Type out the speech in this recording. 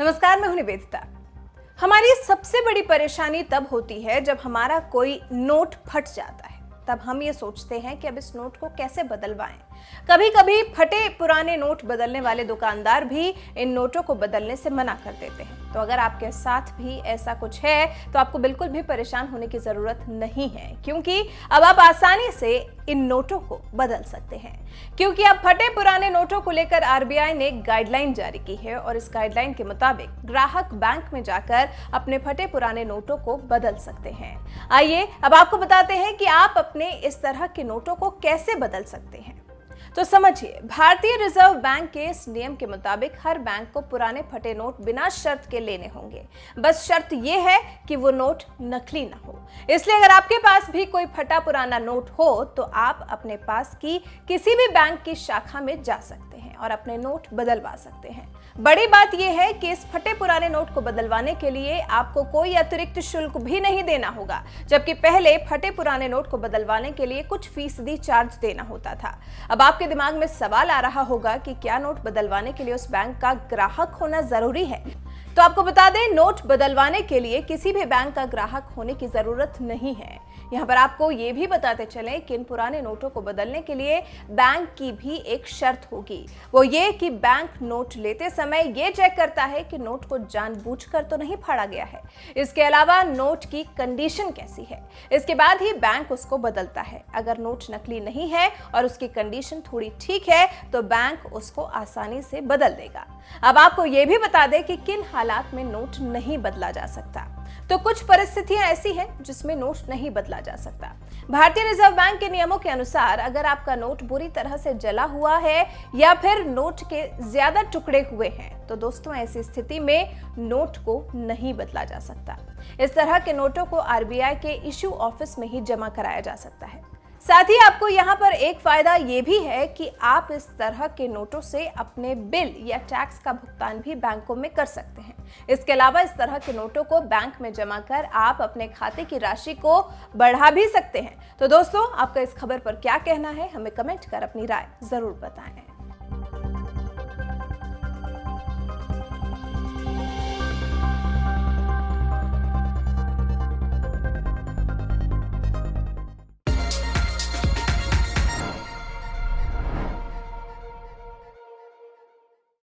नमस्कार, मैं हूं निवेदिता। हमारी सबसे बड़ी परेशानी तब होती है जब हमारा कोई नोट फट जाता है। तब हम ये सोचते हैं कि अब इस नोट को कैसे बदलवाएं। कभी कभी फटे पुराने नोट बदलने वाले दुकानदार भी इन नोटों को बदलने से मना कर देते हैं। तो अगर आपके साथ भी ऐसा कुछ है तो आपको बिल्कुल भी परेशान होने की जरूरत नहीं है, क्योंकि अब आप आसानी से इन नोटों को बदल सकते हैं। क्योंकि अब फटे पुराने नोटों को लेकर आरबीआई ने एक गाइडलाइन जारी की है और इस गाइडलाइन के मुताबिक ग्राहक बैंक में जाकर अपने फटे पुराने नोटों को बदल सकते हैं। आइए अब आपको बताते हैं कि आप अपने इस तरह के नोटों को कैसे बदल सकते हैं। तो समझिए, भारतीय रिजर्व बैंक के इस नियम के मुताबिक हर बैंक को पुराने फटे नोट बिना शर्त के लेने होंगे। बस शर्त यह है कि वो नोट नकली ना हो। इसलिए अगर आपके पास भी कोई फटा पुराना नोट हो तो आप अपने पास की किसी भी बैंक की शाखा में जा सकते हैं और अपने नोट बदलवा सकते हैं। बड़ी बात यह है कि इस फटे पुराने नोट को बदलवाने के लिए आपको कोई अतिरिक्त शुल्क भी नहीं देना होगा, जबकि पहले फटे पुराने नोट को बदलवाने के लिए कुछ फीसदी चार्ज देना होता था। अब आपके दिमाग में सवाल आ रहा होगा कि क्या नोट बदलवाने के लिए उस बैंक का ग्राहक होना जरूरी है? तो आपको बता दें, नोट बदलवाने के लिए किसी भी बैंक का ग्राहक होने की जरूरत नहीं है। यहाँ पर आपको ये भी बताते चलें कि इन पुराने नोटों को बदलने के लिए बैंक की भी एक शर्त होगी। वो ये कि बैंक नोट लेते समय ये चेक करता है कि नोट को जानबूझकर तो नहीं फाड़ा गया है। इसके अलावा नोट की कंडीशन कैसी है, इसके बाद ही बैंक उसको बदलता है। अगर नोट नकली नहीं है और उसकी कंडीशन थोड़ी ठीक है तो बैंक उसको आसानी से बदल देगा। अब आपको ये भी बता दें कि किन हालात में नोट नहीं बदला जा सकता। तो कुछ परिस्थितियां ऐसी हैं जिसमें नोट नहीं बदला जा सकता। भारतीय रिजर्व बैंक के नियमों के अनुसार अगर आपका नोट बुरी तरह से जला हुआ है या फिर नोट के ज्यादा टुकड़े हुए हैं तो दोस्तों, ऐसी स्थिति में नोट को नहीं बदला जा सकता। इस तरह के नोटों को आरबीआई के इश्यू ऑफिस में ही जमा कराया जा सकता है। साथ ही आपको यहाँ पर एक फायदा ये भी है कि आप इस तरह के नोटों से अपने बिल या टैक्स का भुगतान भी बैंकों में कर सकते हैं। इसके अलावा इस तरह के नोटों को बैंक में जमा कर आप अपने खाते की राशि को बढ़ा भी सकते हैं। तो दोस्तों, आपका इस खबर पर क्या कहना है, हमें कमेंट कर अपनी राय जरूर बताएं।